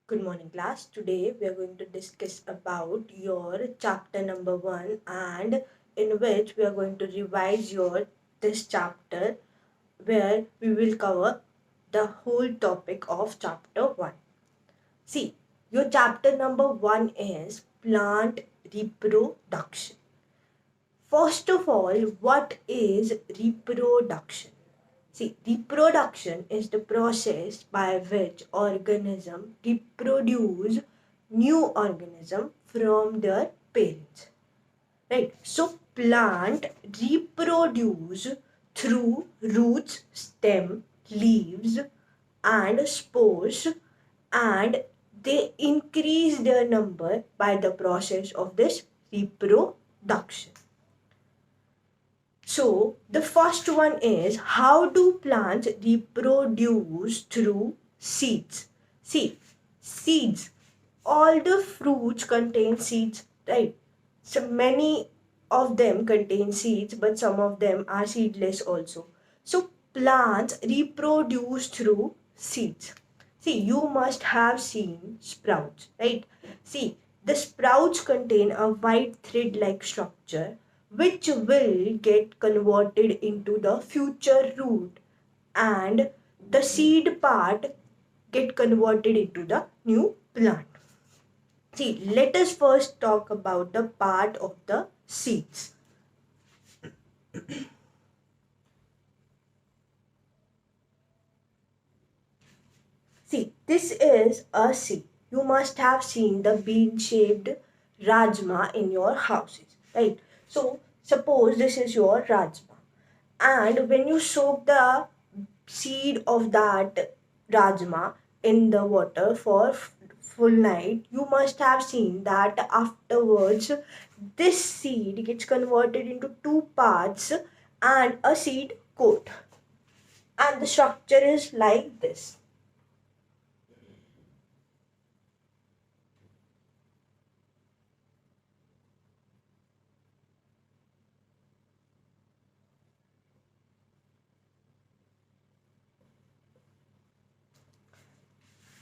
Good morning, class. Today we are going to discuss about your chapter number 1, and in which we are going to revise your this chapter, where we will cover the whole topic of chapter 1. See, your chapter number 1 is plant reproduction. First of all, what is reproduction? See, reproduction is the process by which organisms reproduce new organism from their parents. Right? So plant reproduce through roots, stem, leaves, and spores, and they increase their number by the process of this reproduction. So the first one is, how do plants reproduce through seeds? See, seeds. All the fruits contain seeds, right? So many of them contain seeds, but some of them are seedless also. So plants reproduce through seeds. See, you must have seen sprouts, right? See, the sprouts contain a white thread-like structure which will get converted into the future root, and the seed part get converted into the new plant. See, let us first talk about the part of the seeds. See, this is a seed. You must have seen the bean-shaped rajma in your houses, right? So, suppose this is your rajma, and when you soak the seed of that rajma in the water for full night, you must have seen that afterwards this seed gets converted into two parts and a seed coat, and the structure is like this.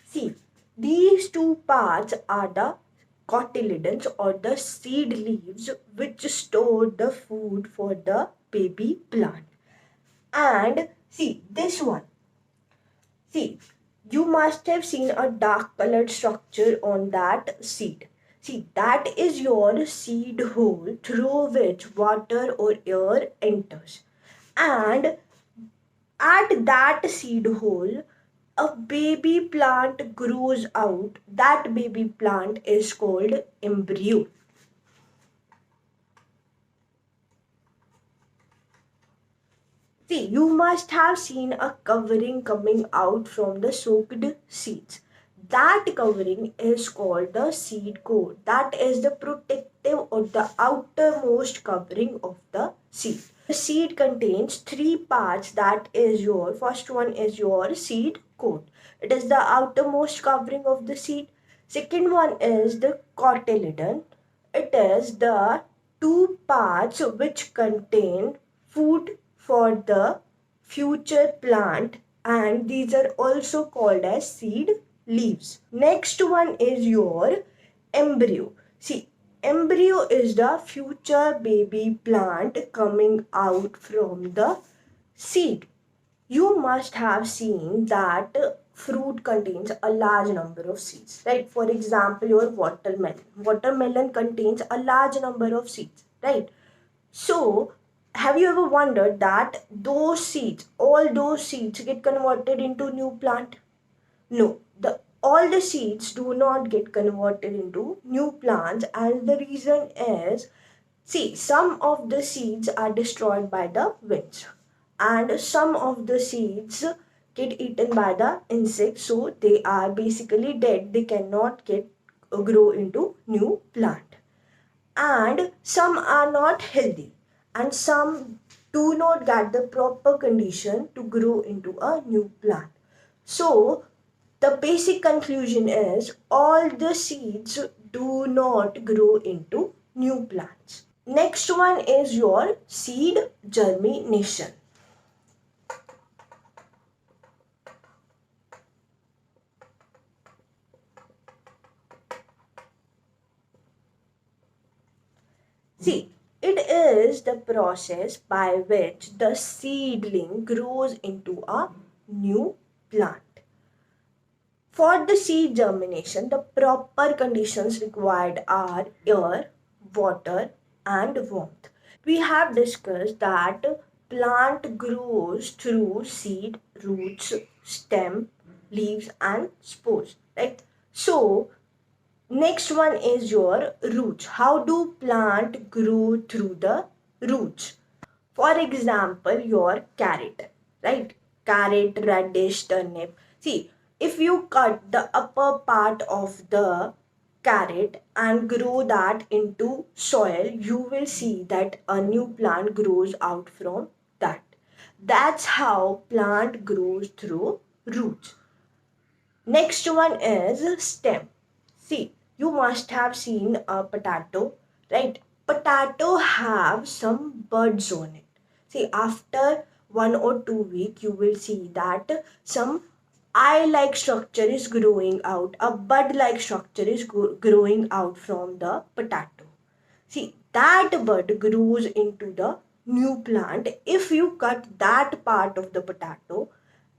See, these two parts are the cotyledons or the seed leaves which store the food for the baby plant. And see, this one. See, you must have seen a dark colored structure on that seed. See, that is your seed hole through which water or air enters. And at that seed hole, a baby plant grows out. That baby plant is called embryo. See, you must have seen a covering coming out from the soaked seeds. That covering is called the seed coat. That is the protective or the outermost covering of the seed. The seed contains three parts. That is your first one is your seed coat. It is the outermost covering of the seed. Second one is the cotyledon. It is the two parts which contain food for the future plant, and these are also called as seed leaves. Next one is your embryo. See, embryo is the future baby plant coming out from the seed. You must have seen that fruit contains a large number of seeds, right? For example, your watermelon. Watermelon contains a large number of seeds, right? So, have you ever wondered that those seeds, all those seeds get converted into new plant? No, the all the seeds do not get converted into new plants, and the reason is, see, some of the seeds are destroyed by the winds, and some of the seeds get eaten by the insects, so they are basically dead. They cannot get grow into new plant, and some are not healthy, and some do not get the proper condition to grow into a new plant. So the basic conclusion is all the seeds do not grow into new plants. Next one is your seed germination. See, it is the process by which the seedling grows into a new plant. For the seed germination, the proper conditions required are air, water, and warmth. We have discussed that plant grows through seed, roots, stem, leaves, and spores. Right? So, next one is your roots. How do plant grow through the roots? For example, your carrot, right? Carrot, radish, turnip. See, if you cut the upper part of the carrot and grow that into soil, you will see that a new plant grows out from that. That's how plant grows through roots. Next one is stem. See, you must have seen a potato, right? Potato have some buds on it. See, after 1 or 2 weeks, you will see that some eye-like structure is growing out. A bud-like structure is growing out from the potato. See, that bud grows into the new plant. If you cut that part of the potato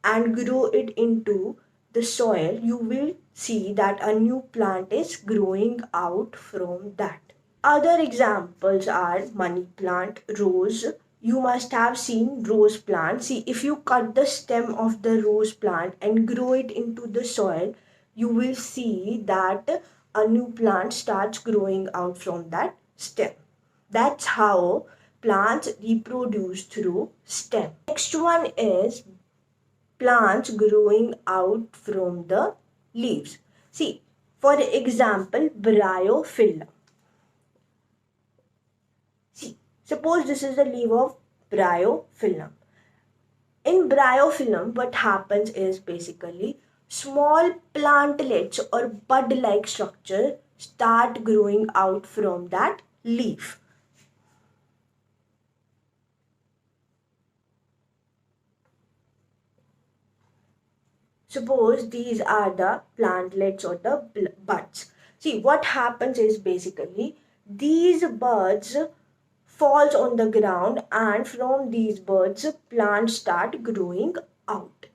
and grow it into the soil, you will see that a new plant is growing out from that. Other examples are money plant, rose. You must have seen rose plant. See, if you cut the stem of the rose plant and grow it into the soil, you will see that a new plant starts growing out from that stem. That's how plants reproduce through stem. Next one is plants growing out from the leaves. See, for example, bryophyllum. See, suppose this is the leaf of bryophyllum. In bryophyllum, what happens is basically small plantlets or bud-like structure start growing out from that leaf. Suppose these are the plantlets or the buds. See, what happens is basically these buds falls on the ground and from these buds plants start growing out.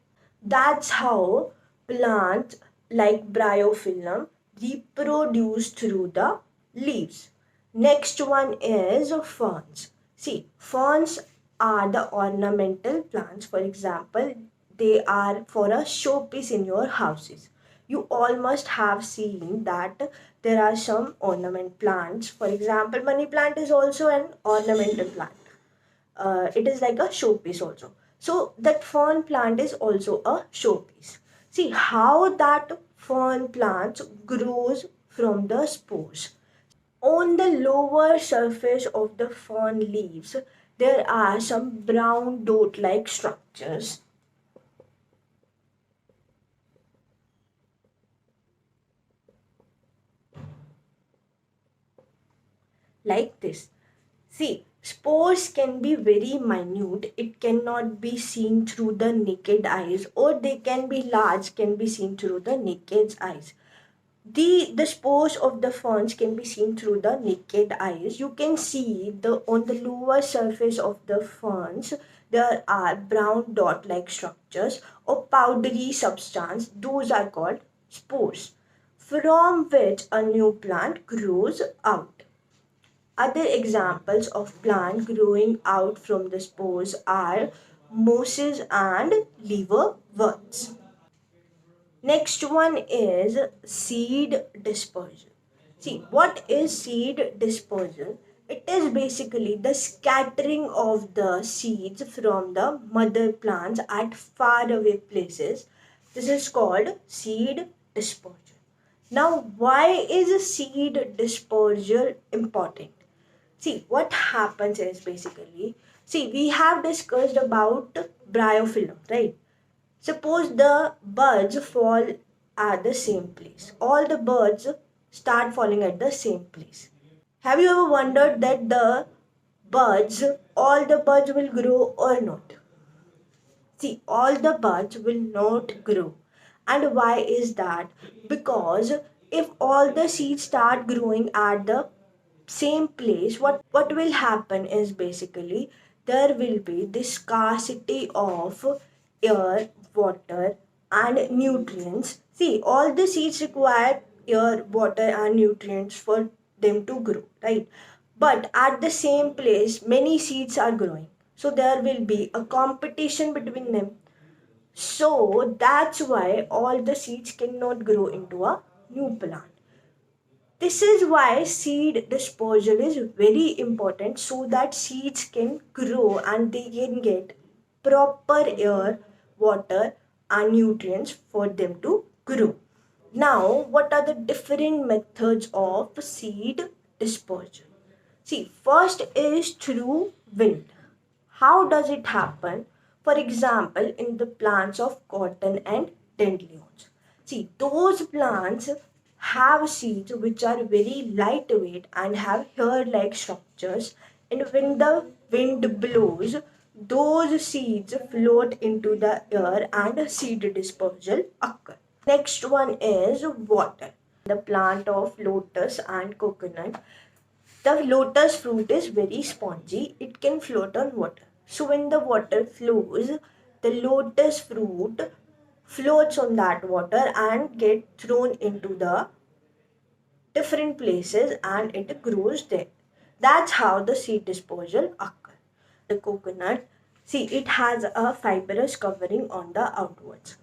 That's how plants like bryophyllum reproduce through the leaves. Next one is ferns. See, ferns are the ornamental plants. For example, they are for a showpiece in your houses. You all must have seen that there are some ornament plants. For example, money plant is also an ornamental plant. It is like a showpiece also. So that fern plant is also a showpiece. See how that fern plant grows from the spores. On the lower surface of the fern leaves, there are some brown dot-like structures like this. See, spores can be very minute. It cannot be seen through the naked eyes, or they can be large, can be seen through the naked eyes. The spores of the ferns can be seen through the naked eyes. You can see the on the lower surface of the ferns there are brown dot like structures or powdery substance. Those are called spores, from which a new plant grows out. Other examples of plant growing out from the spores are mosses and liverworts. Next one is seed dispersal. See, what is seed dispersal? It is basically the scattering of the seeds from the mother plants at faraway places. This is called seed dispersal. Now, why is seed dispersal important? See, what happens is basically, see, we have discussed about bryophyllum, right? Suppose the buds fall at the same place. All the buds start falling at the same place. Have you ever wondered that all the buds will grow or not? See, all the buds will not grow. And why is that? Because if all the seeds start growing at the same place, what will happen is basically there will be this scarcity of air, water, and nutrients. See, all the seeds require air, water, and nutrients for them to grow, right? But at the same place, many seeds are growing. So there will be a competition between them. So that's why all the seeds cannot grow into a new plant. This is why seed disposal is very important so that seeds can grow and they can get proper air, water, and nutrients for them to grow. Now, what are the different methods of seed disposal? See, first is through wind. How does it happen? For example, in the plants of cotton and dandelions. See, those plants have seeds which are very lightweight and have hair-like structures. And when the wind blows, those seeds float into the air and seed dispersal occurs. Next one is water. The plant of lotus and coconut, the lotus fruit is very spongy, it can float on water. So when the water flows, the lotus fruit floats on that water and get thrown into the different places and it grows there. That's how the seed disposal occurs. The coconut, see, it has a fibrous covering on the outwards.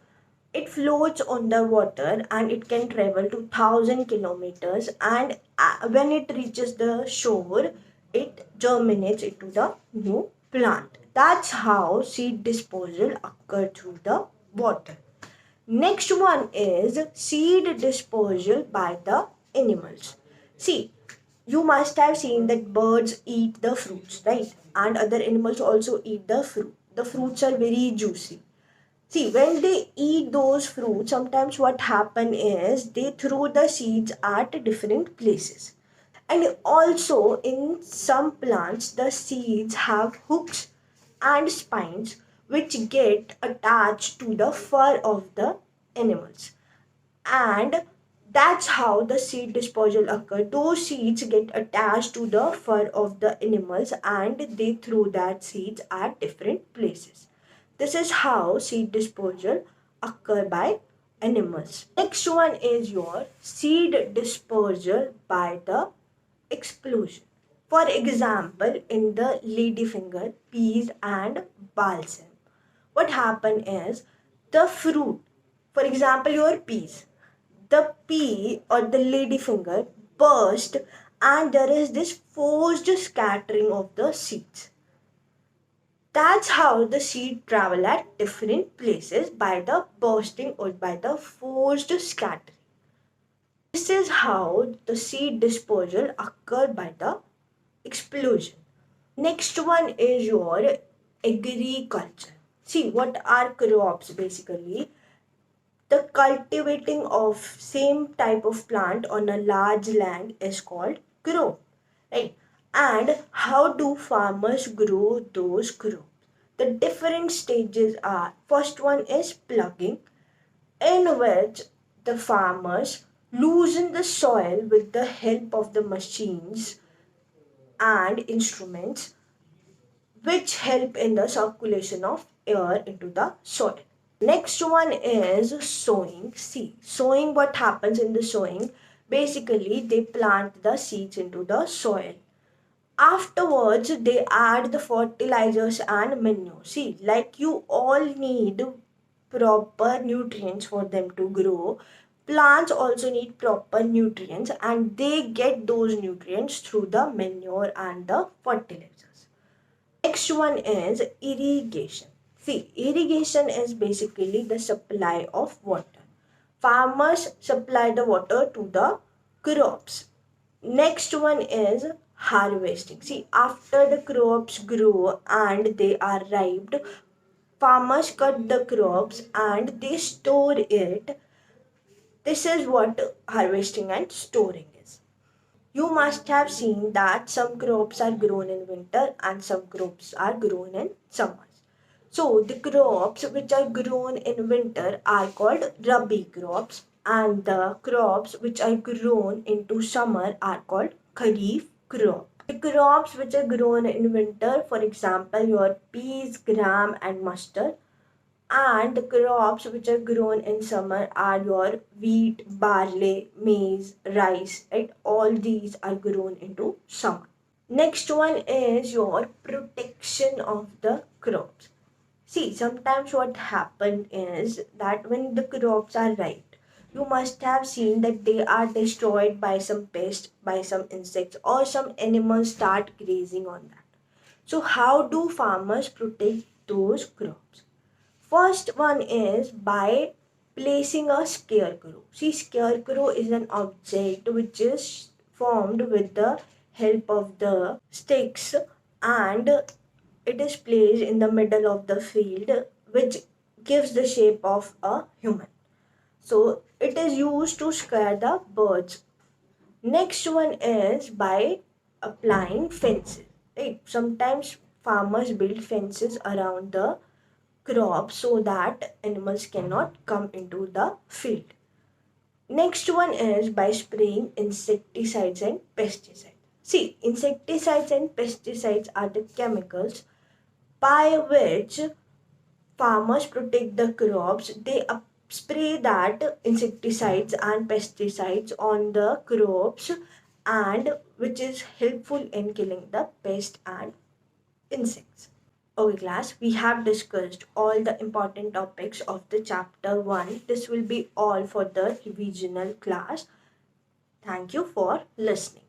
It floats on the water and it can travel to 1,000 kilometers, and when it reaches the shore, it germinates into the new plant. That's how seed disposal occurs through the water. Next one is seed disposal by the animals. See, you must have seen that birds eat the fruits, right? And other animals also eat the fruit. The fruits are very juicy. See, when they eat those fruits, sometimes what happen is they throw the seeds at different places. And also in some plants, the seeds have hooks and spines which get attached to the fur of the animals. And that's how the seed dispersal occurs. Those seeds get attached to the fur of the animals and they throw that seeds at different places. This is how seed dispersal occur by animals. Next one is your seed dispersal by the explosion. For example, in the ladyfinger, peas, and balsam, what happen is the fruit, for example, your peas, the pea or the ladyfinger burst and there is this forced scattering of the seeds. That's how the seed travel at different places by the bursting or by the forced scattering. This is how the seed dispersal occur by the explosion. Next one is your agriculture. See, what are crops basically? The cultivating of same type of plant on a large land is called crop, right? And how do farmers grow those crops? The different stages are, first one is plugging, in which the farmers loosen the soil with the help of the machines and instruments which help in the circulation of air into the soil. Next one is sowing. See, sowing, what happens in the sowing? Basically, they plant the seeds into the soil. Afterwards, they add the fertilizers and manure. See, like you all need proper nutrients for them to grow. Plants also need proper nutrients and they get those nutrients through the manure and the fertilizers. Next one is irrigation. See, irrigation is basically the supply of water. Farmers supply the water to the crops. Next one is harvesting. See, after the crops grow and they are ripe, farmers cut the crops and they store it. This is what harvesting and storing is. You must have seen that some crops are grown in winter and some crops are grown in summers. So the crops which are grown in winter are called rabi crops and the crops which are grown into summer are called kharif crop. The crops which are grown in winter, for example, your peas, gram, and mustard, and the crops which are grown in summer are your wheat, barley, maize, rice, right? All these are grown into summer. Next one is your protection of the crops. See, sometimes what happen is that when the crops are ripe, you must have seen that they are destroyed by some pest, by some insects, or some animals start grazing on that. So, how do farmers protect those crops? First one is by placing a scarecrow. See, scarecrow is an object which is formed with the help of the sticks, and it is placed in the middle of the field, which gives the shape of a human. So it is used to scare the birds. Next one is by applying fences. Right? Sometimes farmers build fences around the crop so that animals cannot come into the field. Next one is by spraying insecticides and pesticides. See, insecticides and pesticides are the chemicals by which farmers protect the crops. They spray that insecticides and pesticides on the crops, and which is helpful in killing the pest and insects. Okay, class, we have discussed all the important topics of the chapter 1. This will be all for the revisional class. Thank you for listening.